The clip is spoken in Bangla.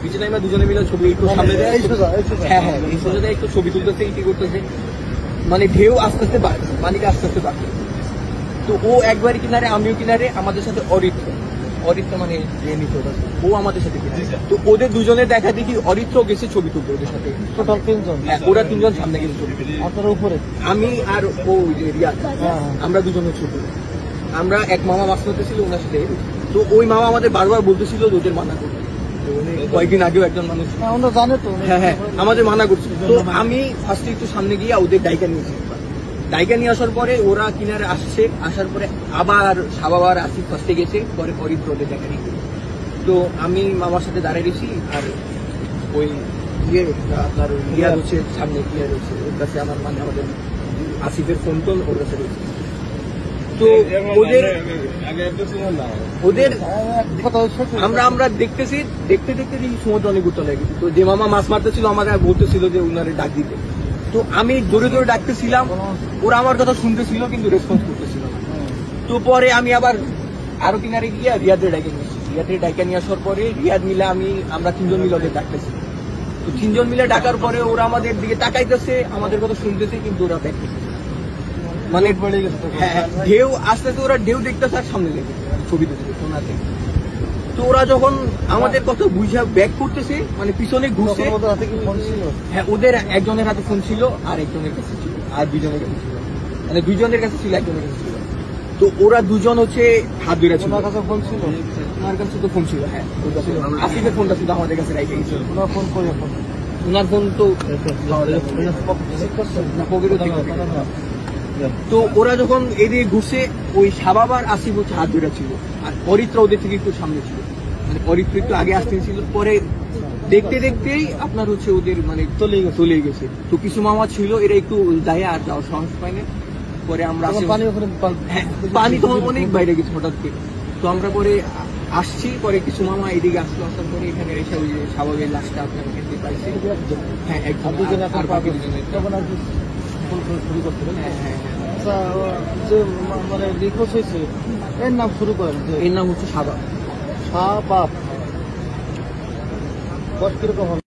পিছনে আমরা দুজনে মিলে ছবি একটু সামনে হ্যাঁ হ্যাঁ এই সোজা একটু ছবি তুলতেছে কি করতেছে, মানে ঢেউ আস্তে আস্তে বাড়ছে, পানিটা আস্তে আস্তে বাড়ছে। তো ও একবারই কিনারে, আমিও কিনারে, আমাদের সাথে অরিত্র মানে ও আমাদের সাথে কিনারে। তো ওদের দুজনে দেখা দেখি অরিত্র গেছে ছবি তুলতে ওদের সাথে, টোটাল 3 জন। হ্যাঁ ওরা 3 জন সামনে গেছে ছবি তুলতে, আপনার উপরে আমি আর ও রিয়াদ, আমরা দুজনে ছবি। আমরা এক মামা মাছ করতেছিল ওনার সাথে। তো ওই মামা আমাদের বারবার বলতেছিল যে ওদের মানা করতে, কয়েকদিন আগেও একজন মানুষ জানে তো হ্যাঁ হ্যাঁ আমাদের মানা করছিল। তো আমি ফার্স্টে একটু সামনে গিয়ে ওদের ডাইকা নিয়েছি, ডাইকা নিয়ে আসার পরে ওরা কিনারে আসছে, আসার পরে আবার সাবাবার আসি ফার্স্টে গেছে, পরে অরিত্র ওদের দেখা নিয়ে। তো আমি মামার সাথে দাঁড়িয়ে গেছি, আর ওই আপনার রিয়াদ হচ্ছে সামনে ক্লিয়ার হচ্ছে, ওর কাছে আমার মানে আমাদের আসিফের ফোন টোন ওর কাছে রয়েছে। তো ওদের আমরা দেখতেছি, দেখতে দেখতে সমুদ্র অনেক উত্তর লেগে গেছে। তো যে মামা মাছ মারতেছিল আমাকে বলতেছিল যে উনারে ডাক দিতে, তো আমি জোরে জোরে ডাকতেছিলাম, ওরা আমার কথা শুনতেছিল কিন্তু রেসপন্স করতেছিল না। তো পরে আমি আবার আরো কিনারে গিয়ে রিয়াদের ডাকে নিয়েছি, রিয়াদের ডাকে নিয়ে আসার পরে রিয়াদ মিলে আমরা 3 জন মিলে ওদের ডাকতেছি। তো 3 জন মিলে ডাকার পরে ওরা আমাদের দিকে তাকাইতেছে, আমাদের কথা শুনতেছে কিন্তু ওরা ব্যাক করতেছে, মানে হ্যাঁ ঢেউ আস্তে আস্তে ওরা ঢেউ দেখতেছে আর সামনে লেগে ছবি তুলছে সোনাতে। তো ওরা যখন আমাদের কথা বুঝা ব্যাক করতেছে, মানে পিছনে ঘুরছে, হ্যাঁ ওদের একজনের হাতে ফোন ছিল আর একজনের কাছে ছিল, আর 2 জনের কাছে ছিল, মানে 2 জনের কাছে ছিল, একজনের কাছে ছিল। তো ওরা 2 জন হচ্ছে হাত ধরে ছিল, ওনার কাছে ফোন ছিল, ওনার কাছে তো ফোন ছিল, হ্যাঁ আসিফের ফোনটা শুধু আমাদের কাছে রাইখে গেছিল। ওনার ফোন করে ওনার ফোন তো তো ওরা যখন এদিকে ঘুরছে, ওই সাবাবার আসিফ হচ্ছে হাত ধরে ছিল, আর অরিত্র ওদের থেকে একটু সামনে ছিল, মানে অরিত্র একটু আগে আসতে ছিল। পরে দেখতে দেখতেই আপনার হচ্ছে ওদের মানে চলে গেছে। তো কিছু মামা ছিল, এরা একটু দায়ে আর যাওয়ার সাহস পায়নি। পরে আমরা পানি তো অনেক বাইরে গেছে হঠাৎ করে। তো আমরা পরে আসছি, পরে কিছু মামা এদিকে আসলো, আসার পরে এখানে এসে ওই যে স্বাভাবিক লাশটা আপনার এখানে পাইছে। হ্যাঁ একদম আর বাকি দুজনে শুরু করছিলেন। যে মানে রিকোয়েস্ট হয়েছে এর নাম শুরু করেন, এর নাম হচ্ছে সাবাব। বয়স কিরকম